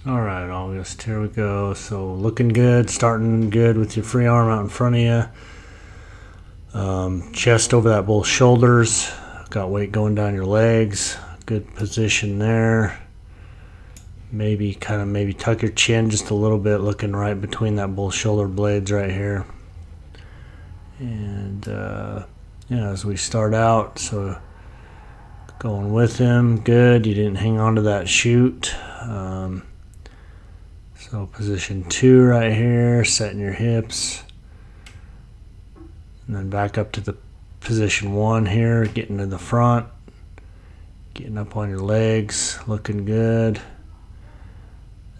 All right, August, here we go. So looking good, starting good with your free arm out in front of you. Chest over that bull's shoulders. Got weight going down your legs. Good position there. Maybe tuck your chin just a little bit, looking right between that bull's shoulder blades right here. And as we start out, so going with him, good. You didn't hang on to that chute. So position 2 right here, setting your hips. And then back up to the position 1 here, getting to the front. Getting up on your legs, looking good.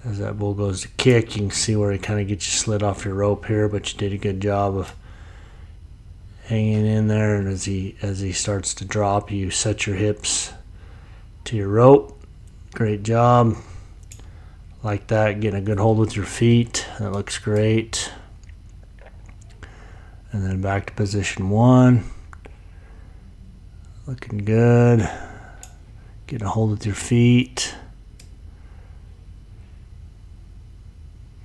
As that bull goes to kick, you can see where he kind of gets you slid off your rope here, but you did a good job of hanging in there. And as he starts to drop, you set your hips to your rope. Great job. Like that, getting a good hold with your feet. That looks great. And then back to position 1. Looking good. Getting a hold with your feet.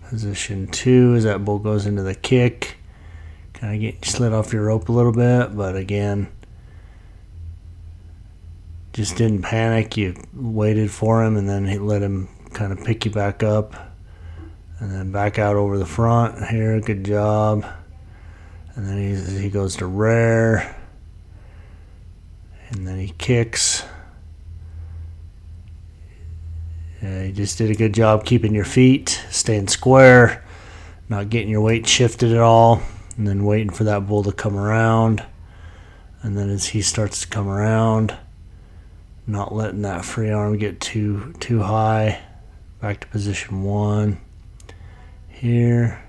Position 2 as that bull goes into the kick. Kind of get slid off your rope a little bit, but again, just didn't panic. You waited for him and then he let him kind of pick you back up. And then back out over the front here. Good job. And then he goes to rear. And then he kicks. Yeah, you just did a good job keeping your feet, staying square, not getting your weight shifted at all, and then waiting for that bull to come around. And then as he starts to come around, not letting that free arm get too high. Back to position 1 here.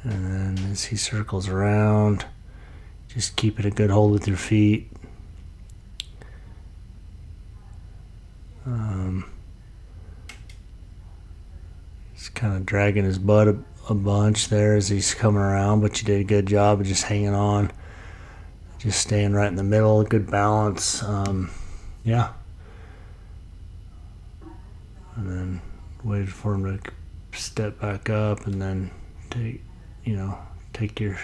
And then as he circles around, just keeping a good hold with your feet. He's kind of dragging his butt a bunch there as he's coming around, but you did a good job of just hanging on, just staying right in the middle, good balance. Yeah. And then waited for him to step back up, and then take your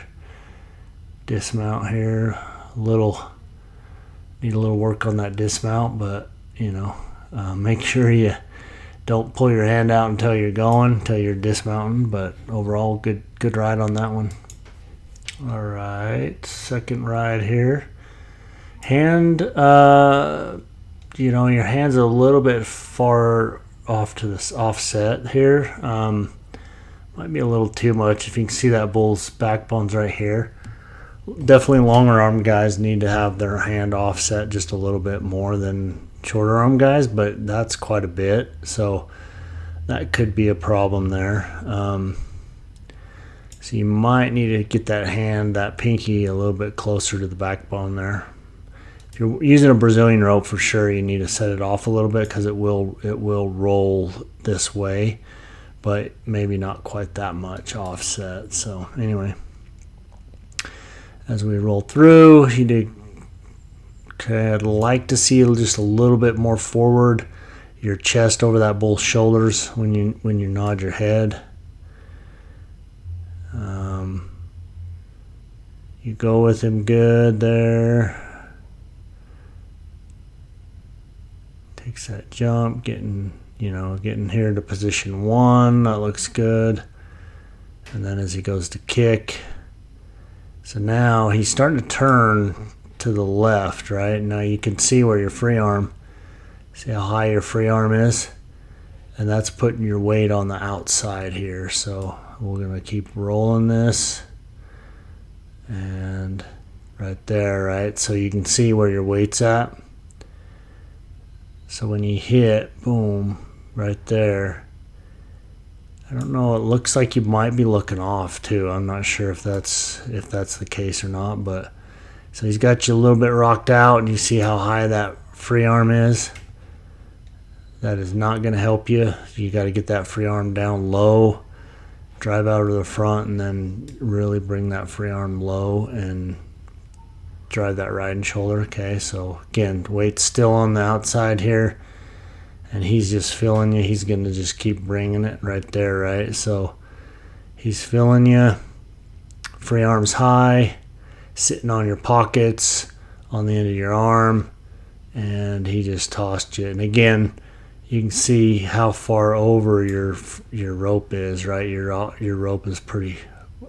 dismount here. Need a little work on that dismount, but make sure you don't pull your hand out until you're dismounting. But overall, good ride on that one. All right, second ride here. Hand, your hand's a little bit far off to this offset here. Might be a little too much. If you can see that bull's backbone's right here. Definitely longer arm guys need to have their hand offset just a little bit more than shorter arm guys, but that's quite a bit, so that could be a problem there. So you might need to get that pinky a little bit closer to the backbone there. If you're using a Brazilian rope, for sure you need to set it off a little bit because it will roll this way, but maybe not quite that much offset. So anyway, as we roll through, he did okay. I'd like to see just a little bit more forward, your chest over that bull's shoulders when you nod your head. You go with him good there. Takes that jump, getting here to position 1. That looks good. And then as he goes to kick, so now he's starting to turn to the left, right? Now you can see where your free arm, see how high your free arm is, and that's putting your weight on the outside here. So we're going to keep rolling this, and right there, right? So you can see where your weight's at. So when you hit, boom, right there, I don't know, it looks like you might be looking off too. I'm not sure if that's the case or not, but so he's got you a little bit rocked out, and you see how high that free arm is. That is not going to help you. You got to get that free arm down low, drive out to the front, and then really bring that free arm low and drive that riding shoulder. Okay, so again, weight's still on the outside here, and he's just feeling you. He's going to just keep bringing it right there, right? So he's feeling you. Free arms high, sitting on your pockets, on the end of your arm, and he just tossed you. And again, you can see how far over your rope is, right? Your rope is pretty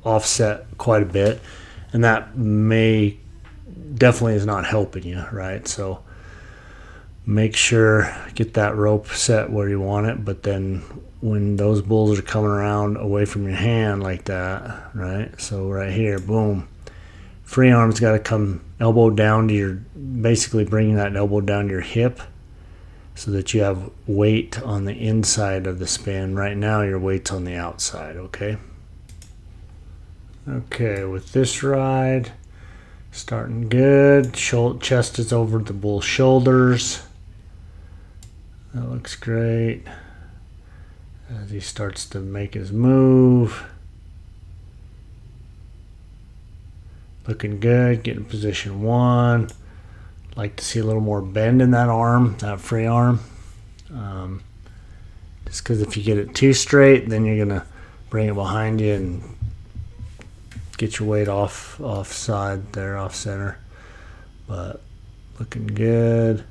offset quite a bit, and that definitely is not helping you, right? So make sure get that rope set where you want it, but then when those bulls are coming around away from your hand like that, right? So right here, boom, free arm's got to come elbow down to your, basically bringing that elbow down to your hip so that you have weight on the inside of the spin. Right now your weight's on the outside, okay? Okay, with this ride, starting good. Chest is over the bull's shoulders. That looks great. As he starts to make his move. Looking good, getting position 1. Like to see a little more bend in that arm, that free arm. Just because if you get it too straight, then you're going to bring it behind you and get your weight off side there, off center. But looking good.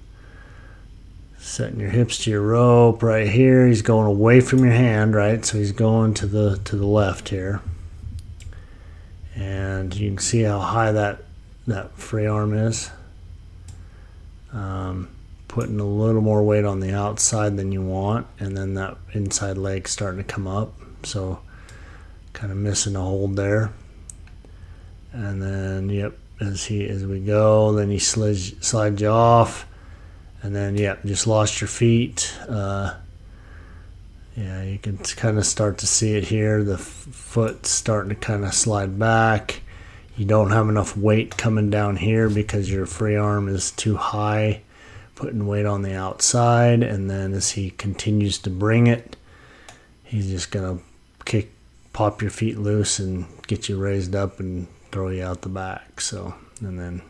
Setting your hips to your rope right here. He's going away from your hand, right? So he's going to the left here. And you can see how high that free arm is. Putting a little more weight on the outside than you want, and then that inside leg starting to come up. So kind of missing a hold there. And then, yep, as we go, then he slides you off. And then, yep, just lost your feet. Yeah, you can kind of start to see it here. The foot's starting to kind of slide back. You don't have enough weight coming down here because your free arm is too high, putting weight on the outside. And then as he continues to bring it, he's just going to pop your feet loose and get you raised up and throw you out the back. So, and then,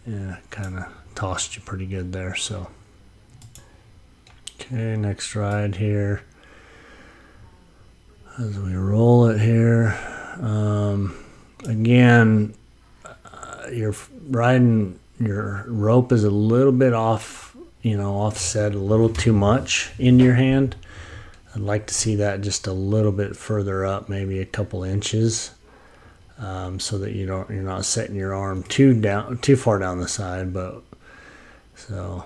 yeah, kind of tossed you pretty good there. So okay, next ride here as we roll it here. Again, you're riding, your rope is a little bit off, offset a little too much into your hand. I'd like to see that just a little bit further up, maybe a couple inches, so that you're not setting your arm too far down the side. But so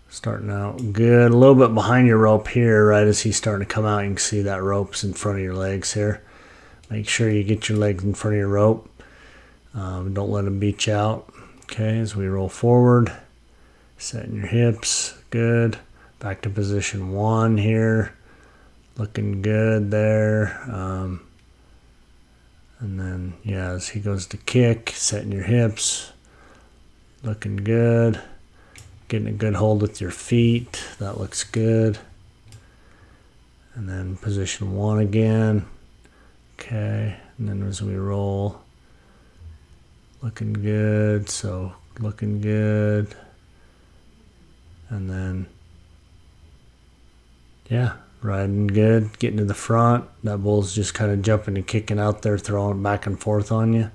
starting out good, a little bit behind your rope here, right as he's starting to come out. You can see that rope's in front of your legs here. Make sure you get your legs in front of your rope. Don't let them beat you out. Okay, as we roll forward, setting your hips, good. Back to position 1 here. Looking good there. And then, yeah, as he goes to kick, setting your hips. Looking good. Getting a good hold with your feet. That looks good. And then position 1 again. Okay, and then as we roll, looking good, so looking good. And then, yeah, riding good, getting to the front. That bull's just kind of jumping and kicking out there, throwing back and forth on you.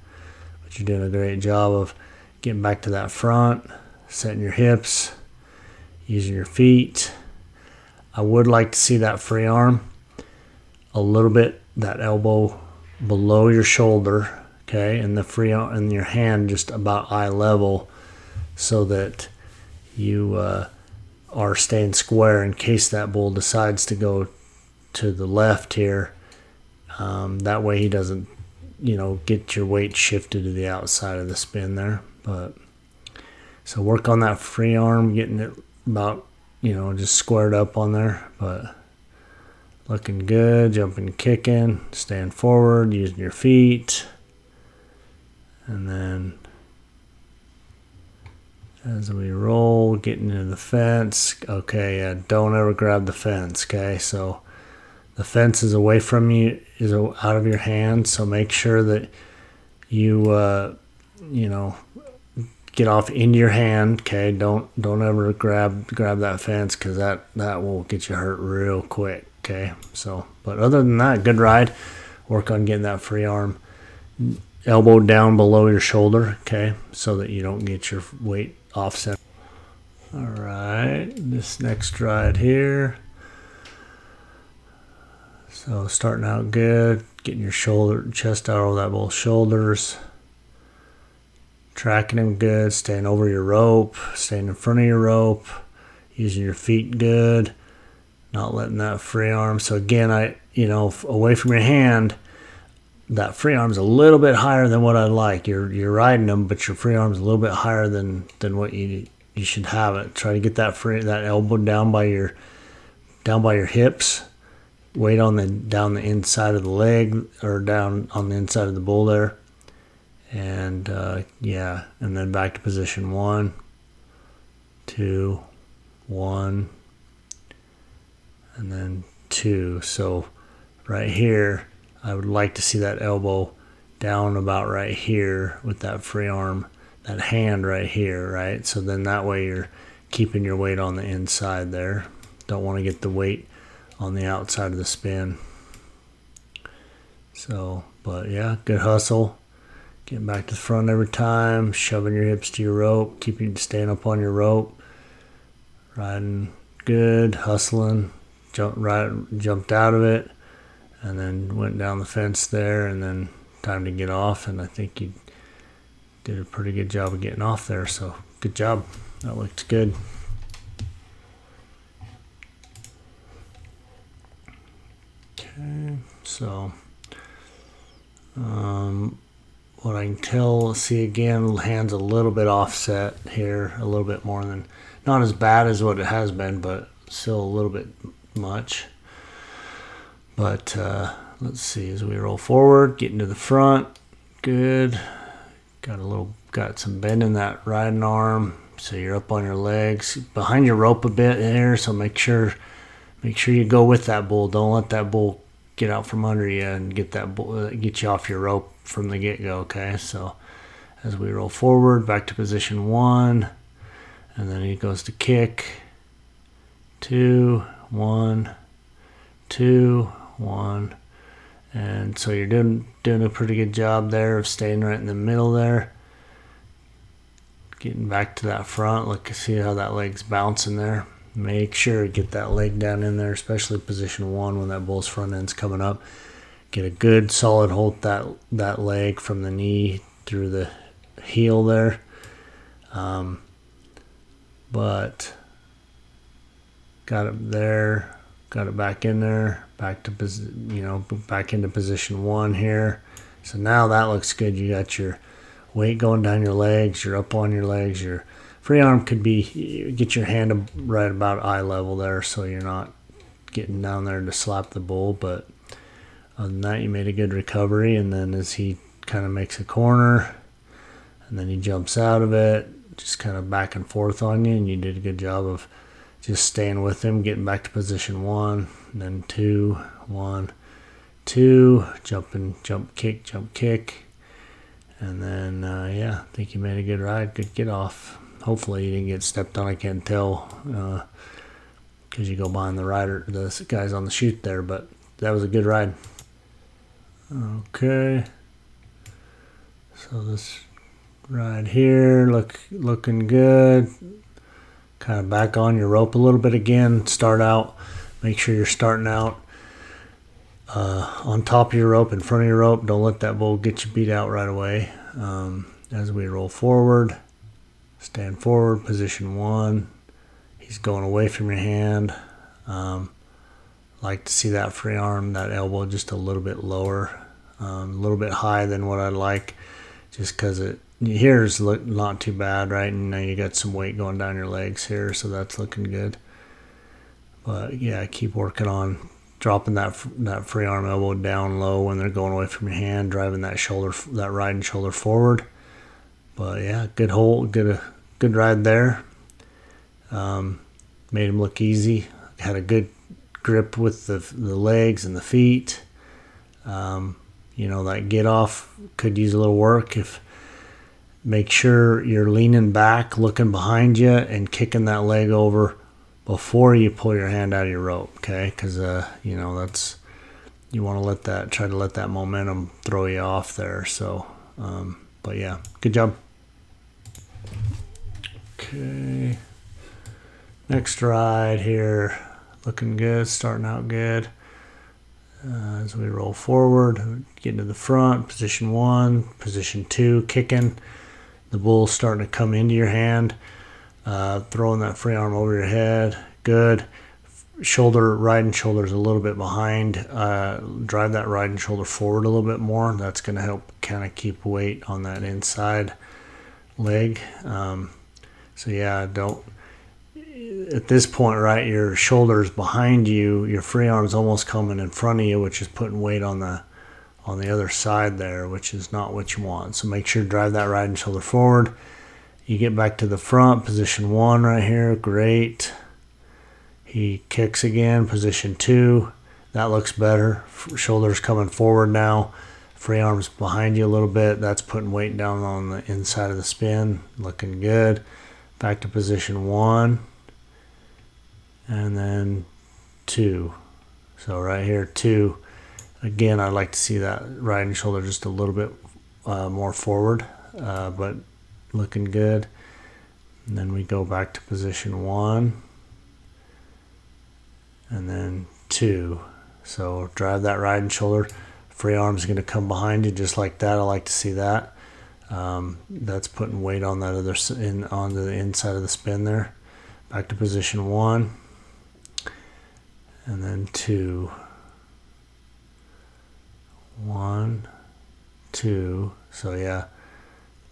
But you're doing a great job of getting back to that front, setting your hips, using your feet. I would like to see that free arm a little bit, that elbow below your shoulder, okay, and the free arm and your hand just about eye level, so that you are staying square in case that bull decides to go to the left here. That way he doesn't, get your weight shifted to the outside of the spin there. But so work on that free arm, getting it about, just squared up on there. But looking good, jumping, kicking, staying forward, using your feet. And then as we roll, getting into the fence. Okay, yeah, don't ever grab the fence, okay? So the fence is away from you, is out of your hand, so make sure that you, get off into your hand. Okay, don't ever grab that fence, because that will get you hurt real quick. Okay, so but other than that, good ride. Work on getting that free arm elbow down below your shoulder, okay, so that you don't get your weight offset. All right, this next ride here. So starting out good, getting your chest out over that both shoulders, tracking them good, staying over your rope, staying in front of your rope, using your feet good, not letting that free arm. So again, away from your hand, that free arm's a little bit higher than what I like. You're riding them, but your free arm's a little bit higher than what you should have it. Try to get that elbow down by your hips. Weight down the inside of the leg, or down on the inside of the bull there. And and then back to position 1, 2, 1, and then 2. So right here, I would like to see that elbow down about right here with that free arm, that hand right here, right? So then that way you're keeping your weight on the inside there. Don't want to get the weight on the outside of the spin. So, but yeah, good hustle. Getting back to the front every time, shoving your hips to your rope, staying up on your rope, riding good, hustling, jumped out of it, and then went down the fence there, and then time to get off, and I think you did a pretty good job of getting off there, so good job. That looked good. Okay, so what I can see again, hand's a little bit offset here, a little bit more than, not as bad as what it has been, but still a little bit much. But let's see, as we roll forward, getting to the front, good. Got some bend in that riding arm, so you're up on your legs, behind your rope a bit here. So make sure you go with that bull. Don't let that bull get out from under you and get you off your rope from the get-go. Okay, so as we roll forward, back to position 1, and then he goes to kick, 2, 1, 2, 1, and so you're doing a pretty good job there of staying right in the middle there. Getting back to that front, see how that leg's bouncing there. Make sure you get that leg down in there, especially position 1 when that bull's front end's coming up. Get a good solid hold that leg from the knee through the heel there. But got it there, got it back in there, back into position 1 here. So now that looks good. You got your weight going down your legs, you're up on your legs, your free arm could be, get your hand right about eye level there, so you're not getting down there to slap the bull. But other than that, you made a good recovery. And then as he kind of makes a corner, and then he jumps out of it, just kind of back and forth on you, and you did a good job of just staying with him, getting back to position 1, and then 2, 1, 2, jump kick. And then, I think you made a good ride, good get off. Hopefully you didn't get stepped on. I can't tell because you go behind the guys on the chute there, but that was a good ride. Okay. So this ride here, looking good. Kind of back on your rope a little bit again. Start out, make sure you're starting out on top of your rope, in front of your rope. Don't let that bull get you beat out right away. As we roll forward, stand forward, position 1. He's going away from your hand. Like to see that free arm, that elbow just a little bit lower, a little bit high than what I'd like, just because here's not too bad, right? And now you got some weight going down your legs here, so that's looking good. But yeah, keep working on dropping that free arm elbow down low when they're going away from your hand, driving that riding shoulder forward. But yeah, good hold, good ride there. Made him look easy. Had a good grip with the legs and the feet. That get off could use a little work. If make sure you're leaning back, looking behind you, and kicking that leg over before you pull your hand out of your rope, okay? Because, that's, you want to try to let that momentum throw you off there. So, but yeah, good job. Okay. Next ride here, looking good, starting out good. As we roll forward, get into the front, position 1, position 2, kicking. The bull's starting to come into your hand, throwing that free arm over your head. Good. Riding shoulders a little bit behind. Drive that riding shoulder forward a little bit more. That's going to help kind of keep weight on that inside leg. So yeah, at this point, right, your shoulder's behind you, your free arm's almost coming in front of you, which is putting weight on the other side there, which is not what you want. So make sure to drive that riding shoulder forward. You get back to the front, position 1 right here, great. He kicks again, position 2. That looks better. Shoulders coming forward now. Free arms behind you a little bit. That's putting weight down on the inside of the spin. Looking good. Back to position 1. And then 2. So right here, 2. Again, I'd like to see that riding shoulder just a little bit more forward, but looking good. And then we go back to position 1. And then 2. So drive that riding shoulder. Free arm's going to come behind you just like that. I like to see that. That's putting weight on that onto the inside of the spin there. Back to position 1. And then 2. 1, 2. So yeah,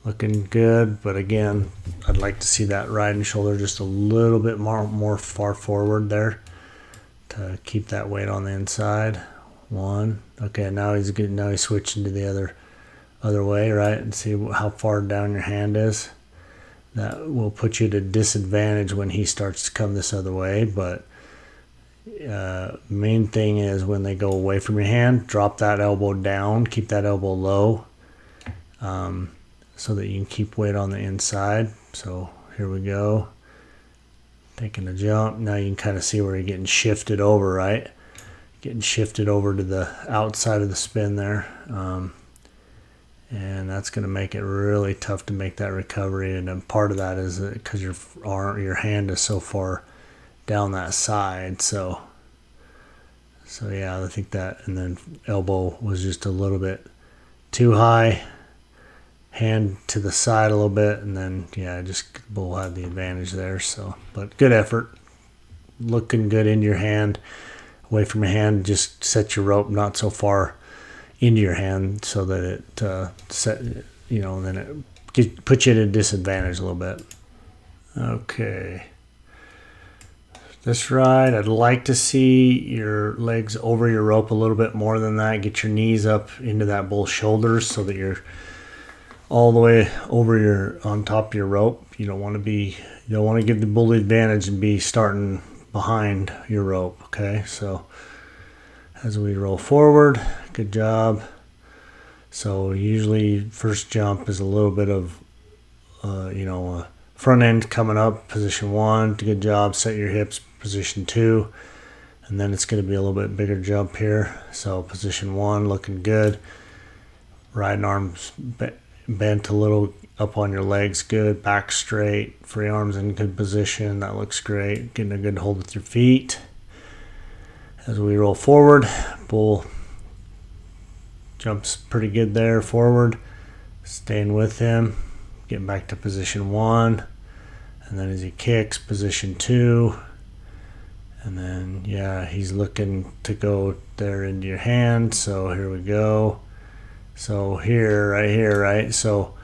looking good. But again, I'd like to see that riding shoulder just a little bit more far forward there to keep that weight on the inside. 1. Okay, now he's good. Now he's switching to the other way, right? And see how far down your hand is. That will put you at a disadvantage when he starts to come this other way. But main thing is when they go away from your hand, drop that elbow down, keep that elbow low, so that you can keep weight on the inside. So here we go. Taking a jump. Now you can kind of see where you're getting shifted over, right? Getting shifted over to the outside of the spin there. And that's going to make it really tough to make that recovery. And then part of that is because your hand is so far down that side. So yeah, I think that, and then elbow was just a little bit too high. Hand to the side a little bit, and then yeah, just bull had the advantage there. So, but good effort, looking good in your hand, away from your hand. Just set your rope not so far into your hand so that it then it puts you at a disadvantage a little bit. Okay. This ride, I'd like to see your legs over your rope a little bit more than that. Get your knees up into that bull's shoulders so that you're all the way on top of your rope. You don't want to give the bull the advantage and be starting behind your rope. Okay, so as we roll forward, good job. So usually first jump is a little bit of front end coming up, position 1, good job. Set your hips, position 2, and then it's going to be a little bit bigger jump here. So position 1, looking good. Riding arms bent a little up on your legs, good. Back straight, free arms in good position. That looks great. Getting a good hold with your feet. As we roll forward, bull jumps pretty good there forward. Staying with him. Getting back to position 1. And then as he kicks, position 2. And then, yeah, he's looking to go there into your hand. So here we go. So right here, right? So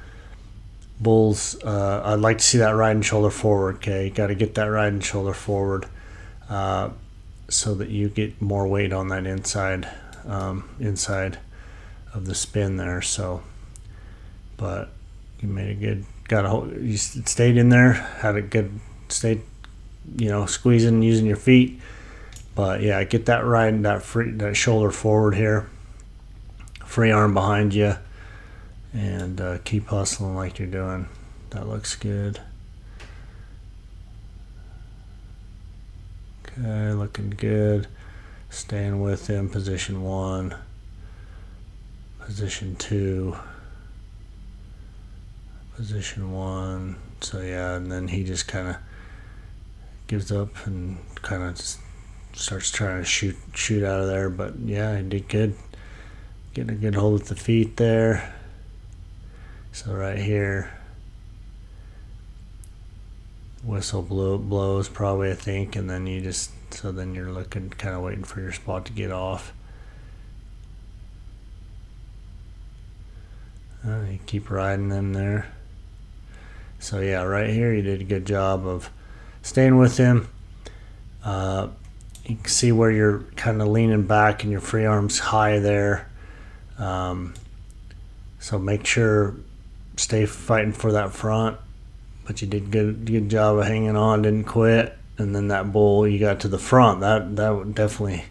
bulls, I'd like to see that riding shoulder forward, okay? You got to get that riding shoulder forward so that you get more weight on that inside of the spin there. So, but you made a good, you stayed in there, had a good, stayed, squeezing, using your feet. But yeah, get that that shoulder forward here. Free arm behind you. and keep hustling like you're doing. That looks good. Okay, looking good. Staying with him. Position 1, position 2, position 1. So yeah, and then he just kind of gives up and kind of starts trying to shoot out of there. But yeah, he did good. Getting a good hold with the feet there. So right here, whistle blows probably, I think, and then then you're looking, kind of waiting for your spot to get off. You keep riding them there. So yeah, right here you did a good job of staying with him. You can see where you're kind of leaning back and your free arm's high there. So make sure, stay fighting for that front. But you did good job of hanging on, didn't quit. And then that bull, you got to the front. That definitely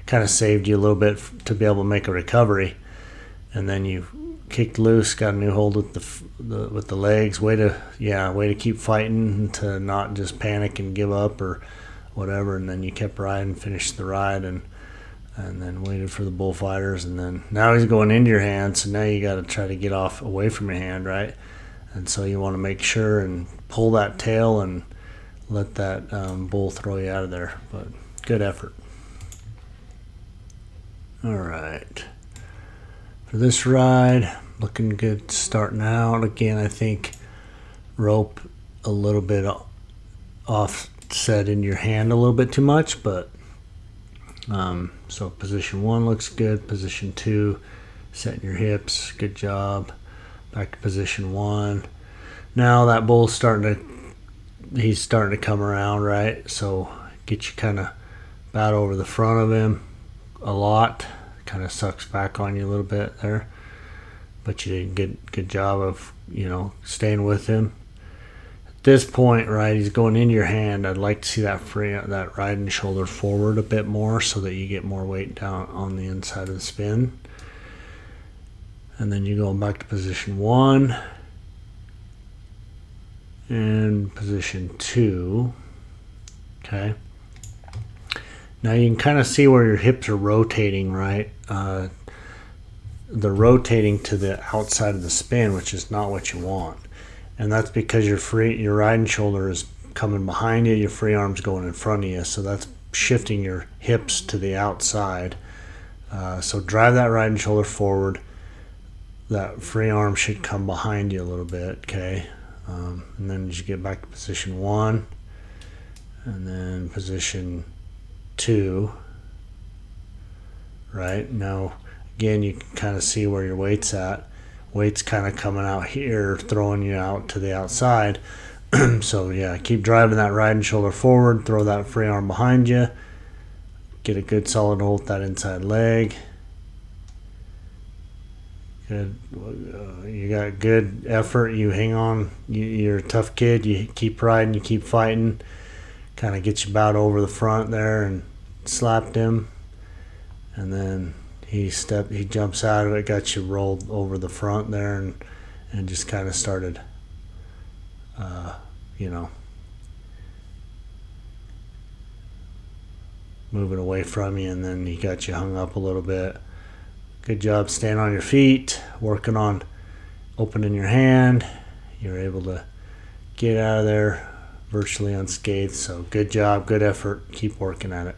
kind of saved you a little bit to be able to make a recovery. And then you kicked loose, got a new hold with the legs. Way to keep fighting, to not just panic and give up or whatever. And then you kept riding, finished the ride, and then waited for the bullfighters. And then now he's going into your hand, so now you got to try to get off away from your hand, right? And so you want to make sure and pull that tail and let that bull throw you out of there. But good effort. All right. For this ride, looking good starting out. Again, I think rope a little bit offset in your hand a little bit too much, but so position 1 looks good. Position 2, setting your hips, good job. Back to position 1. Now that bull's he's starting to come around, right? So get you kind of about over the front of him a lot. Kind of sucks back on you a little bit there. But you did a good job of, staying with him. At this point, right, he's going into your hand. I'd like to see that riding shoulder forward a bit more so that you get more weight down on the inside of the spin. And then you're going back to position 1 and position 2. Okay. Now you can kind of see where your hips are rotating, right? They're rotating to the outside of the spin, which is not what you want. And that's because your riding shoulder is coming behind you, your free arm's going in front of you, so that's shifting your hips to the outside. So drive that riding shoulder forward. That free arm should come behind you a little bit, okay? And then as you get back to position 1, and then position 2, right? Now, again, you can kind of see where your weight's at. Weight's kind of coming out here, throwing you out to the outside. So, yeah, keep driving that riding shoulder forward, throw that free arm behind you, get a good solid hold with that inside leg. Good. You got good effort. You hang on. You're a tough kid. You keep riding. You keep fighting. Kind of gets you about over the front there and slapped him. And then he jumps out of it, got you rolled over the front there, and just kind of started, moving away from you, and then he got you hung up a little bit. Good job staying on your feet, working on opening your hand. You're able to get out of there virtually unscathed. So good job, good effort. Keep working at it.